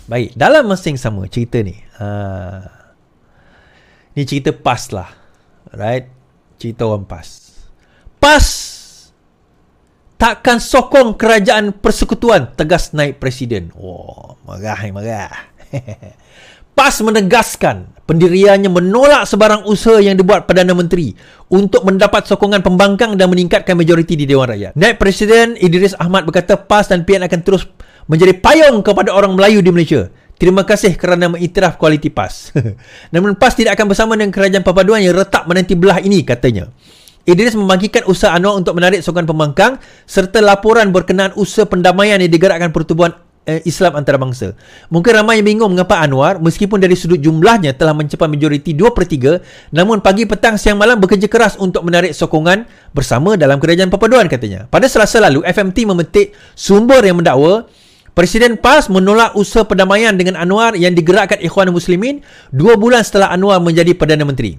Baik, dalam masa yang sama cerita ni. Ni cerita PAS lah. Right? Cerita orang PAS. PAS takkan sokong kerajaan persekutuan, tegas naib presiden. Marah. PAS menegaskan pendiriannya menolak sebarang usaha yang dibuat Perdana Menteri untuk mendapat sokongan pembangkang dan meningkatkan majoriti di Dewan Rakyat. Naib Presiden Idris Ahmad berkata PAS dan PN akan terus menjadi payung kepada orang Melayu di Malaysia. Terima kasih kerana mengiktiraf kualiti PAS. Namun PAS tidak akan bersama dengan kerajaan perpaduan yang retak menanti belah ini, katanya. Idris membagikan usaha Anwar untuk menarik sokongan pembangkang serta laporan berkenaan usaha pendamaian yang digerakkan Pertubuhan Islam Antarabangsa. Mungkin ramai yang bingung mengapa Anwar, meskipun dari sudut jumlahnya telah mencapai majoriti 2/3, namun pagi, petang, siang, malam bekerja keras untuk menarik sokongan bersama dalam kerajaan perpaduan, katanya. Pada Selasa lalu, FMT memetik sumber yang mendakwa Presiden PAS menolak usaha perdamaian dengan Anwar yang digerakkan Ikhwan Muslimin 2 bulan setelah Anwar menjadi Perdana Menteri.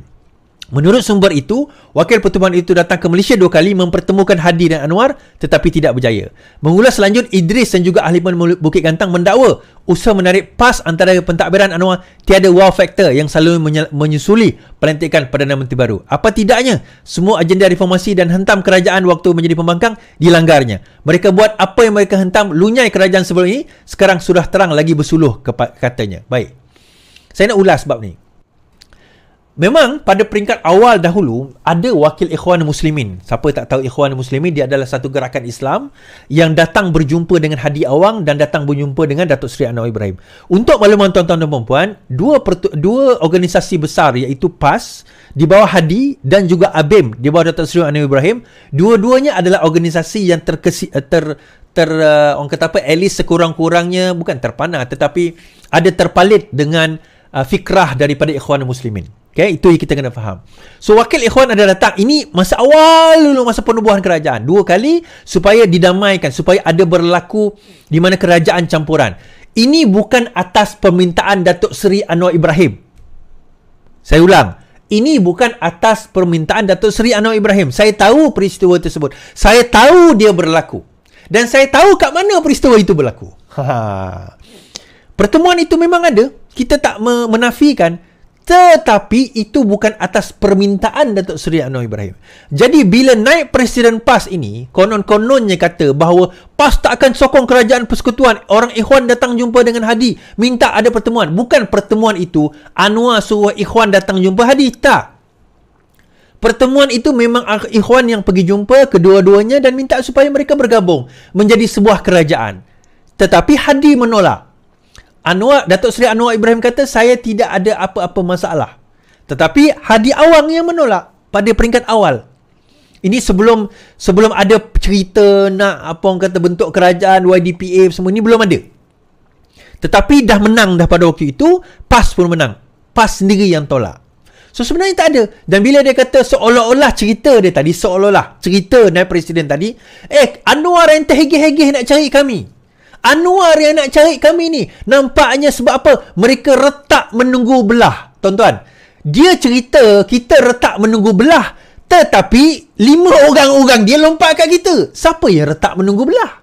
Menurut sumber itu, wakil pertubuhan itu datang ke Malaysia 2 kali mempertemukan Hadi dan Anwar tetapi tidak berjaya. Mengulas lanjut, Idris dan juga ahli Bukit Gantang mendakwa usaha menarik PAS antara pentadbiran Anwar tiada wow factor yang selalu menyusuli pelantikan Perdana Menteri baru. Apa tidaknya, semua agenda reformasi dan hentam kerajaan waktu menjadi pembangkang dilanggarnya. Mereka buat apa yang mereka hentam lunyai kerajaan sebelum ini, sekarang sudah terang lagi bersuluh, katanya. Baik, saya nak ulas bab ni. Memang pada peringkat awal dahulu ada wakil Ikhwan Muslimin. Siapa tak tahu Ikhwan Muslimin, dia adalah satu gerakan Islam yang datang berjumpa dengan Hadi Awang dan datang berjumpa dengan Datuk Seri Anwar Ibrahim. Untuk makluman tuan-tuan dan puan-puan, dua organisasi besar iaitu PAS di bawah Hadi dan juga ABIM di bawah Datuk Seri Anwar Ibrahim, dua-duanya adalah organisasi yang orang kata apa, at least sekurang-kurangnya bukan terpanah tetapi ada terpalit dengan fikrah daripada Ikhwan Muslimin. Okay, itu yang kita kena faham. So, wakil Ikhwan ada datang. Ini masa awal dulu, masa penubuhan kerajaan. 2 kali supaya didamaikan, supaya ada berlaku di mana kerajaan campuran. Ini bukan atas permintaan Datuk Seri Anwar Ibrahim. Saya ulang. Ini bukan atas permintaan Datuk Seri Anwar Ibrahim. Saya tahu peristiwa tersebut. Saya tahu dia berlaku. Dan saya tahu kat mana peristiwa itu berlaku. Pertemuan itu memang ada. Kita tak menafikan. Tetapi itu bukan atas permintaan Datuk Seri Anwar Ibrahim. Jadi bila naib Presiden PAS ini, konon-kononnya kata bahawa PAS tak akan sokong kerajaan persekutuan, orang Ikhwan datang jumpa dengan Hadi, minta ada pertemuan. Bukan pertemuan itu Anwar suruh Ikhwan datang jumpa Hadi, tak. Pertemuan itu memang Ikhwan yang pergi jumpa kedua-duanya dan minta supaya mereka bergabung menjadi sebuah kerajaan. Tetapi Hadi menolak. Datuk Seri Anwar Ibrahim kata saya tidak ada apa-apa masalah. Tetapi Hadi Awang yang menolak pada peringkat awal. Ini sebelum ada cerita nak apa orang kata bentuk kerajaan YDPA semua ni belum ada. Tetapi dah menang dah pada waktu itu, PAS pun menang. PAS sendiri yang tolak. So sebenarnya tak ada. Dan bila dia kata seolah-olah cerita dia tadi, seolah-olah cerita naib presiden tadi, Anwar yang terhegeh-hegeh nak cari kami. Anwar yang nak cari kami ni. Nampaknya sebab apa? Mereka retak menunggu belah. Tuan-tuan, dia cerita kita retak menunggu belah, tetapi 5 orang-orang dia lompat kat kita. Siapa yang retak menunggu belah?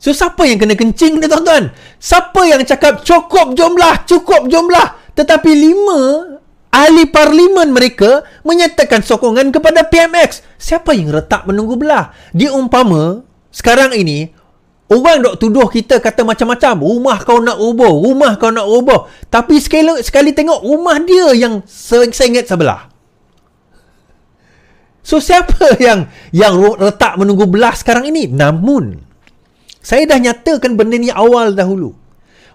So, siapa yang kena kencing ni, tuan-tuan? Siapa yang cakap cukup jumlah, tetapi 5 ahli parlimen mereka menyatakan sokongan kepada PMX. Siapa yang retak menunggu belah? Dia umpama sekarang ini, orang dok tuduh kita kata macam-macam. Rumah kau nak roboh. Tapi sekali tengok rumah dia yang sengit sebelah. So, siapa yang retak menunggu belah sekarang ini? Namun, saya dah nyatakan benda ni awal dahulu.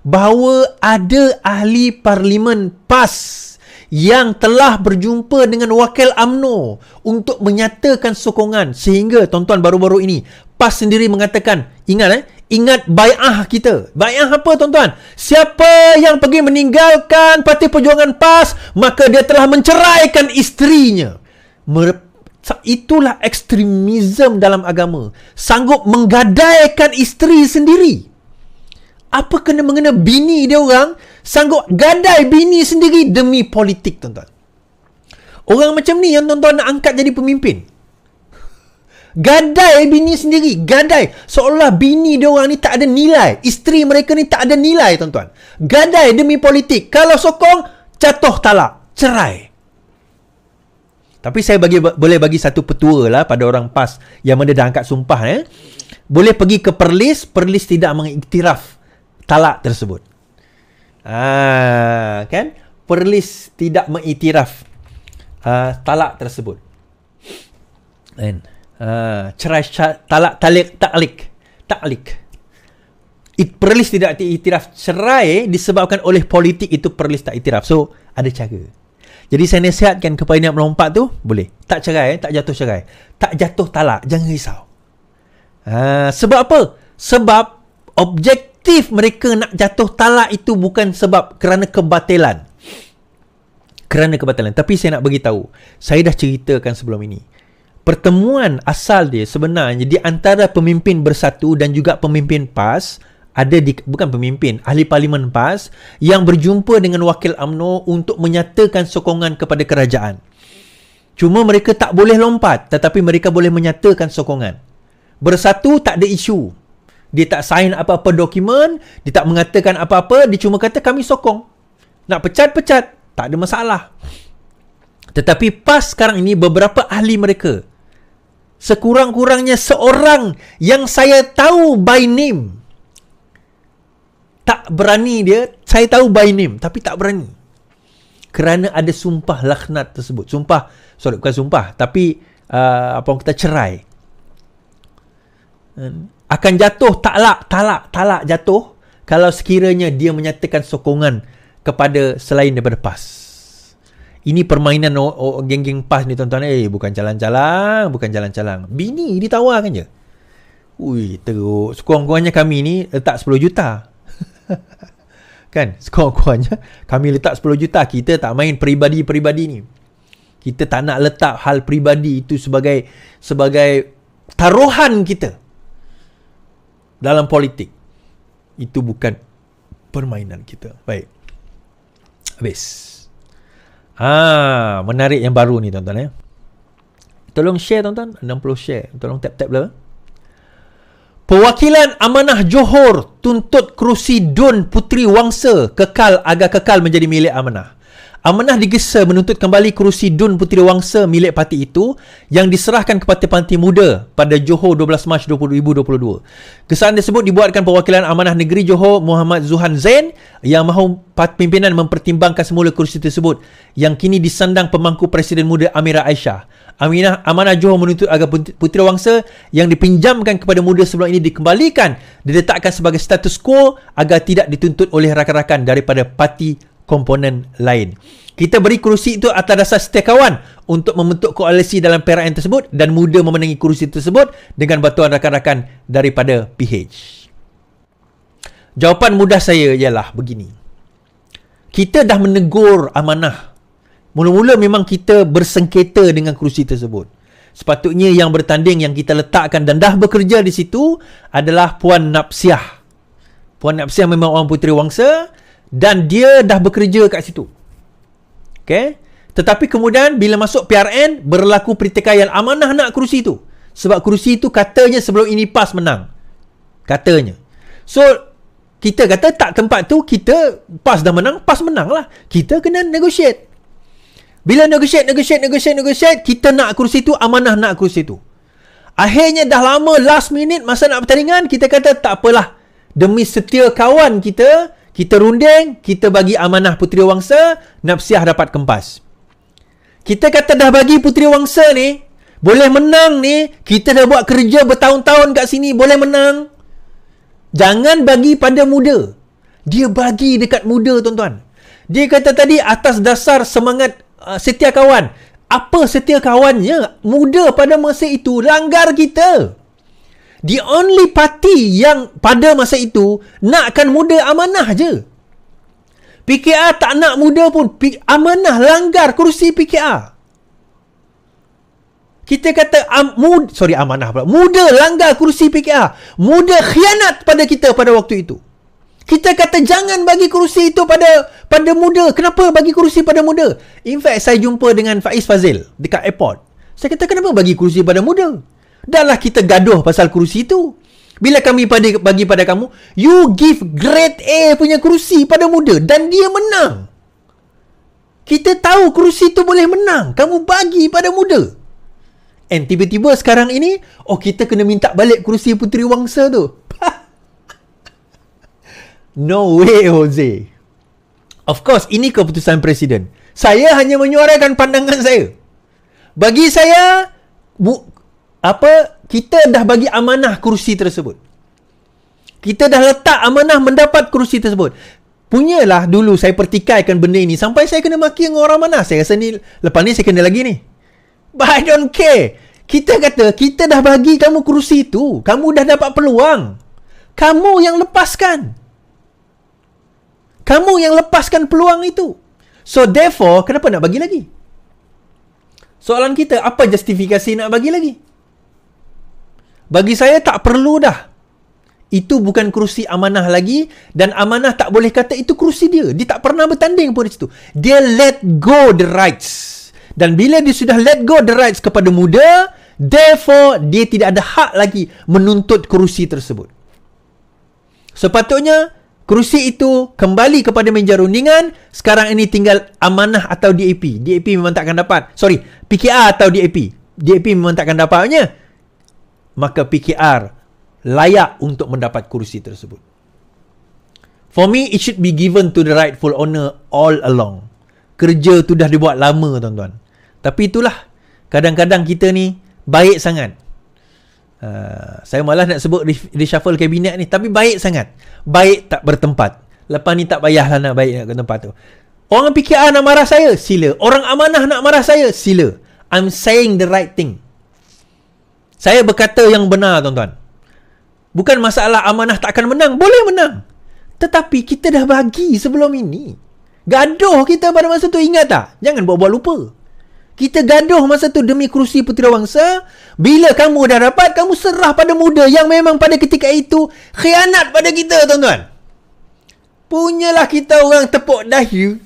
Bahawa ada ahli parlimen PAS yang telah berjumpa dengan wakil UMNO untuk menyatakan sokongan. Sehingga, tuan-tuan, baru-baru ini PAS sendiri mengatakan, ingat bai'ah kita. Bai'ah apa, tuan-tuan? Siapa yang pergi meninggalkan Parti Perjuangan PAS, maka dia telah menceraikan isterinya. Itulah ekstremisme dalam agama. Sanggup menggadaikan isteri sendiri. Apa kena mengena bini dia orang? Sanggup gadai bini sendiri demi politik, tuan-tuan. Orang macam ni yang tuan-tuan nak angkat jadi pemimpin. Gadai bini sendiri. Gadai. Seolah bini diorang ni tak ada nilai. Isteri mereka ni tak ada nilai, tuan-tuan. Gadai demi politik. Kalau sokong, jatuh talak. Cerai. Tapi saya boleh bagi satu petua lah pada orang PAS yang mana dah angkat sumpah. Boleh pergi ke Perlis. Perlis tidak mengiktiraf talak tersebut. Kan? Perlis tidak mengiktiraf talak tersebut. Kan? Cerai, talak, taklik. Perlis tidak iktiraf cerai disebabkan oleh politik, itu Perlis tak iktiraf. So, ada cara. Jadi saya nasihatkan kepada yang melompat tu, boleh. Tak cerai, tak jatuh cerai. Tak jatuh talak, jangan risau. Sebab apa? Sebab objektif mereka nak jatuh talak itu bukan sebab kerana kebatilan. Tapi saya nak bagi tahu, saya dah ceritakan sebelum ini. Pertemuan asal dia sebenarnya di antara pemimpin Bersatu dan juga pemimpin PAS, bukan pemimpin, ahli parlimen PAS yang berjumpa dengan wakil UMNO untuk menyatakan sokongan kepada kerajaan. Cuma mereka tak boleh lompat, tetapi mereka boleh menyatakan sokongan. Bersatu tak ada isu. Dia tak sign apa-apa dokumen, dia tak mengatakan apa-apa, dia cuma kata kami sokong. Nak pecat, tak ada masalah. Tetapi PAS sekarang ini beberapa ahli mereka, sekurang-kurangnya seorang yang saya tahu by name, tak berani dia, saya tahu by name, tapi tak berani. Kerana ada sumpah laknat tersebut. Bukan sumpah, tapi apa orang kata, cerai. Akan jatuh talak jatuh kalau sekiranya dia menyatakan sokongan kepada selain daripada PAS. Ini permainan geng-geng PAS ni, tuan-tuan. Bukan jalan-jalan. Bini ditawarkan je. Ui, teruk. Sekurang-kurangnya kami ni letak 10 juta. Kan? Sekurang-kurangnya kami letak 10 juta. Kita tak main peribadi-peribadi ni. Kita tak nak letak hal peribadi itu sebagai taruhan kita dalam politik. Itu bukan permainan kita. Baik. Habis. Menarik yang baru ni, tuan-tuan. Tolong share, tuan-tuan. 60 share. Tolong tap-tap lah. Perwakilan Amanah Johor tuntut kerusi Dun Puteri Wangsa agar kekal menjadi milik Amanah. Amanah digesa menuntut kembali kerusi Dun Puteri Wangsa milik parti itu yang diserahkan kepada Parti Muda pada Johor 12 Mac 2022. Kesalahan tersebut dibuatkan perwakilan Amanah Negeri Johor Muhammad Zuhan Zain yang mahu pimpinan mempertimbangkan semula kerusi tersebut yang kini disandang pemangku Presiden Muda Amira Aisyah. Amanah Johor menuntut agar Puteri Wangsa yang dipinjamkan kepada Muda sebelum ini dikembalikan, diletakkan sebagai status quo agar tidak dituntut oleh rakan-rakan daripada parti komponen lain. Kita beri kerusi itu atas dasar setia kawan untuk membentuk koalisi dalam perayaan tersebut dan Muda memenangi kerusi tersebut dengan bantuan rakan-rakan daripada PH. Jawapan mudah saya ialah begini. Kita dah menegur Amanah. Mula-mula memang kita bersengketa dengan kerusi tersebut. Sepatutnya yang bertanding yang kita letakkan dan dah bekerja di situ adalah Puan Napsiah. Puan Napsiah memang orang Puteri Wangsa dan dia dah bekerja kat situ. Okay? Tetapi kemudian bila masuk PRN, berlaku pertikaian. Amanah nak kerusi itu. Sebab kerusi itu katanya sebelum ini PAS menang. Katanya. So, kita kata tak tempat tu, kita PAS dah menang, PAS menang lah. Kita kena negotiate. Bila negotiate, kita nak kerusi itu, Amanah nak kerusi itu. Akhirnya dah lama, last minute, masa nak pertandingan, kita kata tak apalah. Demi setia kawan kita runding, kita bagi Amanah Puteri Wangsa, Napsiah dapat kempas. Kita kata dah bagi Puteri Wangsa ni, boleh menang ni, kita dah buat kerja bertahun-tahun kat sini, boleh menang. Jangan bagi pada Muda. Dia bagi dekat Muda, tuan-tuan. Dia kata tadi atas dasar semangat setia kawan. Apa setia kawannya? Muda pada masa itu langgar kita. The only party yang pada masa itu nakkan Muda Amanah je. PKR tak nak Muda pun. Amanah langgar kerusi PKR. Kita kata Amanah pula. Muda langgar kerusi PKR. Muda khianat pada kita pada waktu itu. Kita kata jangan bagi kerusi itu pada Muda. Kenapa bagi kerusi pada Muda? In fact, saya jumpa dengan Faiz Fazil dekat airport. Saya kata kenapa bagi kerusi pada Muda? Dahlah kita gaduh pasal kerusi tu. Bila kami bagi pada kamu, you give grade A punya kerusi pada muda dan dia menang. Kita tahu kerusi tu boleh menang. Kamu bagi pada muda. And tiba-tiba sekarang ini, kita kena minta balik kerusi Puteri Wangsa tu. No way, Jose. Of course, ini keputusan Presiden. Saya hanya menyuarakan pandangan saya. Bagi saya, kita dah bagi amanah kerusi tersebut. Kita dah letak amanah mendapat kerusi tersebut. Punyalah dulu saya pertikaikan benda ini sampai saya kena maki dengan orang mana. Saya rasa ni, lepas ni saya kena lagi ni. But I don't care. Kita kata, kita dah bagi kamu kerusi tu. Kamu dah dapat peluang. Kamu yang lepaskan. Kamu yang lepaskan peluang itu. So therefore, kenapa nak bagi lagi? Soalan kita, apa justifikasi nak bagi lagi? Bagi saya tak perlu dah. Itu bukan kerusi amanah lagi. Dan amanah tak boleh kata itu kerusi dia. Dia tak pernah bertanding pun di situ. Dia let go the rights. Dan bila dia sudah let go the rights kepada muda, therefore dia tidak ada hak lagi menuntut kerusi tersebut. Sepatutnya kerusi itu kembali kepada meja rundingan. Sekarang ini tinggal amanah atau DAP. DAP memang takkan dapat. PKR atau DAP. DAP memang takkan dapatnya. Maka PKR layak untuk mendapat kerusi tersebut. For me, it should be given to the rightful owner all along. Kerja tu dah dibuat lama, tuan-tuan. Tapi itulah, kadang-kadang kita ni baik sangat. Saya malas nak sebut reshuffle kabinet ni, tapi baik sangat. Baik tak bertempat. Lepas ni tak payahlah nak baik nak ke tempat tu. Orang PKR nak marah saya, sila. Orang amanah nak marah saya, sila. I'm saying the right thing. Saya berkata yang benar, tuan-tuan. Bukan masalah amanah tak akan menang. Boleh menang. Tetapi kita dah bagi sebelum ini. Gaduh kita pada masa tu, ingat tak? Jangan buat-buat lupa. Kita gaduh masa tu demi kerusi Putriwangsa. Bila kamu dah dapat, kamu serah pada muda yang memang pada ketika itu khianat pada kita, tuan-tuan. Punyalah kita orang tepuk dahi.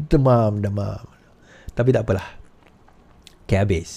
Demam. Tapi tak apalah. Okay, habis.